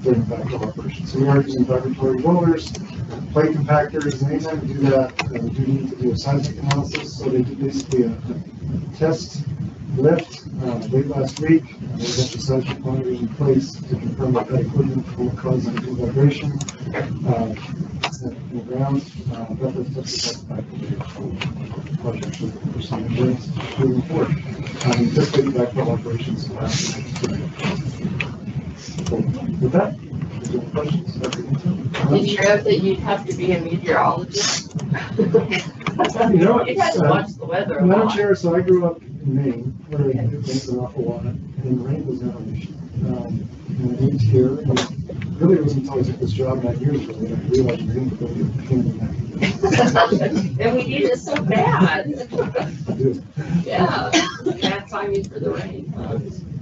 during backfill operations. So we are using vibratory rollers, plate compactors, and anytime we do that, we do need to do a seismic analysis. So they did basically a test lift late last week. We have the seismic monitors in place to confirm that equipment will cause any vibration in the ground. That's back to the project moving forward. Anticipate backfill operations. So with that, is there any questions? Did you know that you'd have to be a meteorologist? You know, You'd have to watch the weather a Madam lot. Chair, so I grew up in Maine, where it rains an awful lot, and rain was not an issue. And I moved here, and really it wasn't until I took this job 9 years ago that I realized rain was going to be a pain in the neck. And we need it so bad. I do. Yeah, bad timing for the rain.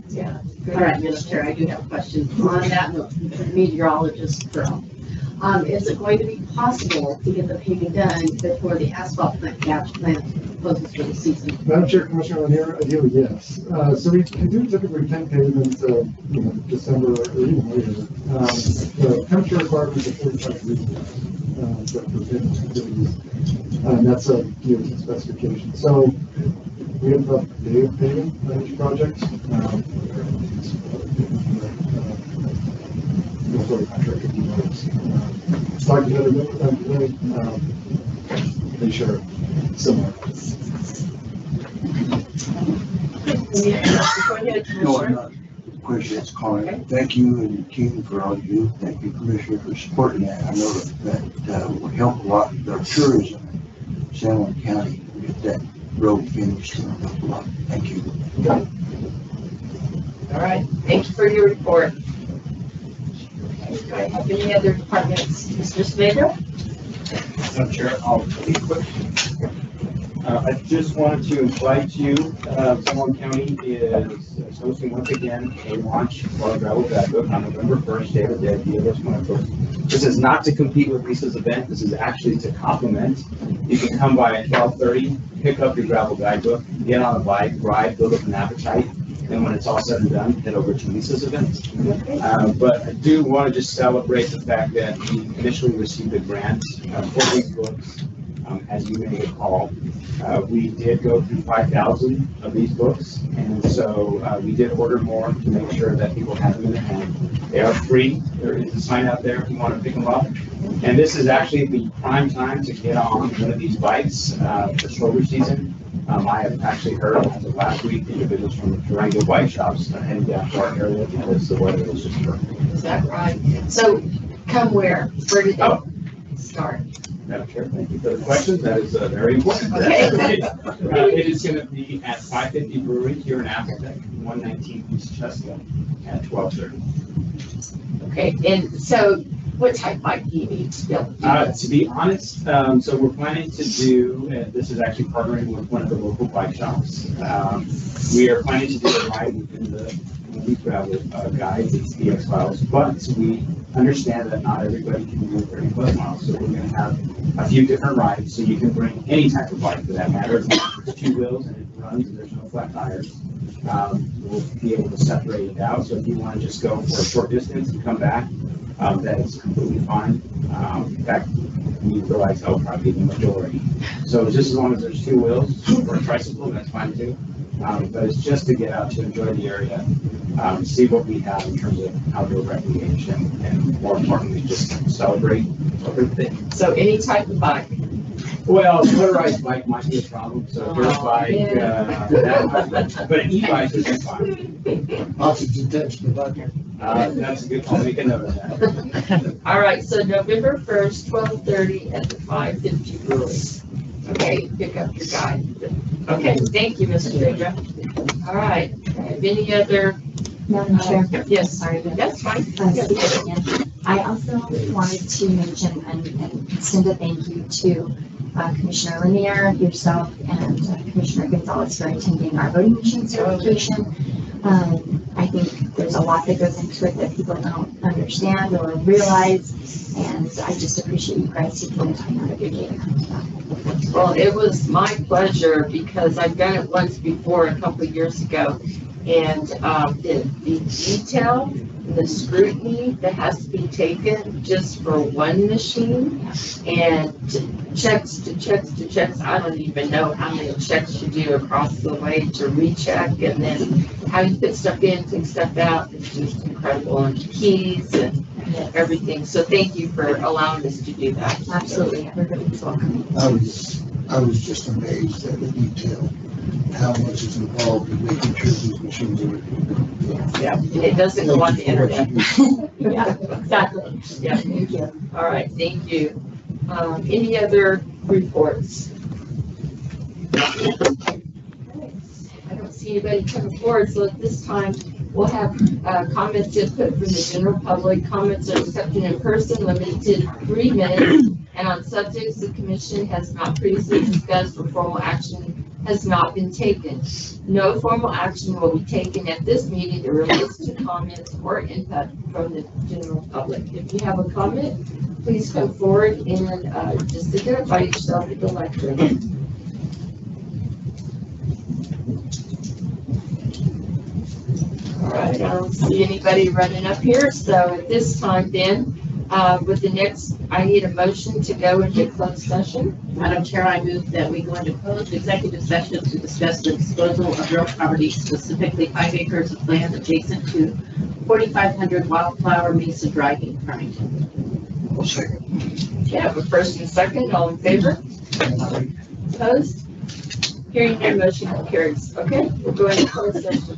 Yeah. All right, Mr. Chair, I do have a question on that note, meteorologist girl. Is it going to be possible to get the paving done before the asphalt plant closes for the season? Madam Chair, Commissioner Lanier, ideally, yes. So we do typically tent pavement, December or even later. The temperature requirements are 45 degrees for pavement activities. And that's a DOT specification. So we have about a day of paving on each project. Talked about it with them today. They share similar. No, I'm not. Question is calling. Thank you and your team for all you do. Thank you, Commissioner, for supporting that. I know that will help a lot with our tourism in San Juan County. Get that road finished and help a lot. Thank you. All right, thank you for your report. Do I have any other departments? Mr. Snyder? Madam Chair, I'll be quick. I just wanted to invite you, San Juan County is hosting once again a launch for our gravel guidebook on November 1st, Day of the Dead, Dia de los Muertos. This is not to compete with Lisa's event. This is actually to complement. You can come by at 12:30, pick up your gravel guidebook, get on a bike, ride, build up an appetite. And when it's all said and done, head over to Lisa's event. But I do want to just celebrate the fact that we initially received a grant for these books. As you may recall, we did go through 5,000 of these books, and so we did order more to make sure that people have them in their hand. They are free. There is a sign out there if you want to pick them up. And this is actually the prime time to get on one of these bikes for shoulder season. I have actually heard as of last week individuals from Durango bike shops heading down to our area because the weather was just perfect. Is that right? So come where? Where did they start? Madam Chair, thank you for the question. That is very important. Okay. It is going to be at 550 Brewery here in Appleton, 119 East Chestnut at 12:30. Okay, and so what type of bike do you need to be able to do this? To be honest, so we're planning to do, this is actually partnering with one of the local bike shops. We are planning to do a ride within the gravel guides, it's the X Files, but we understand that not everybody can do 30+ miles. So we're going to have a few different rides, so you can bring any type of bike for that matter. If it's two wheels and it runs and there's no flat tires, we'll be able to separate it out. So if you want to just go for a short distance and come back, that is completely fine. In fact, we realize that will probably be the majority. So just as long as there's two wheels for a tricycle, that's fine too. But it's just to get out to enjoy the area, see what we have in terms of outdoor recreation, and more importantly, just celebrate everything. So any type of bike? Well, motorized bike might be a problem, so dirt bike, but an e-bike is fine. Oxygen attached to the bike. That's a good, I'll make a note of that. All right, so November 1st, 12:30 at the 550 Brewery. Okay, pick up your guide. Okay, thank you, Mr. Vega. All right, have any other? Madam Chair. Yes, Sorry. that's fine. I also wanted to mention and send a thank you to Commissioner Lanier, yourself, and Commissioner Gonzalez for attending our voting machine certification. I think there's a lot that goes into it that people don't understand or realize, and I just appreciate you guys taking the time out of your day to come to that. Well, it was my pleasure because I've done it once before a couple of years ago. And the detail, the scrutiny that has to be taken just for one machine, and checks to checks to checks. I don't even know how many checks you do across the way to recheck, and then how you put stuff in, take stuff out. It's just incredible, and keys and everything. So thank you for allowing us to do that. Absolutely, everybody's welcome. I was just amazed at the detail, how much is involved in making sure these machines are working. Yeah, and it doesn't go on the internet. Yeah, exactly. Yeah, Thank you. all right, thank you. Any other reports? I don't see anybody coming forward, so at this time, we'll have comments input from the general public. Comments are accepted in person, limited to 3 minutes, and on subjects the commission has not previously discussed or formal action has not been taken. No formal action will be taken at this meeting that relates to comments or input from the general public. If you have a comment, please come forward and just identify yourself at the lectern. All right, I don't see anybody running up here, so at this time then, with the next, I need a motion to go into closed session. Madam Chair, I move that we go into closed executive session to discuss the disposal of real property, specifically 5 acres of land adjacent to 4500 Wildflower Mesa Drive in Farmington. I'll second. Yeah, but first and second, all in favor? Opposed? Hearing none, motion carries. Okay, we'll go into closed session.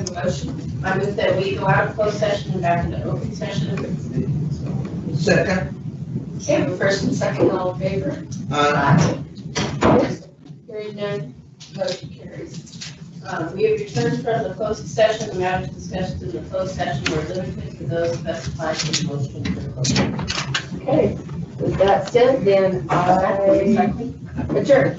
Have a motion? I move that we go out of closed session and back into open session. Second. Okay, have a first and second, all in favor? Aye. Opposed? Hearing none, motion carries. We have returned from the closed session. The matters discussed in the closed session were limited to those specified in the motion for closed session. Okay, with that said, then I adjourn.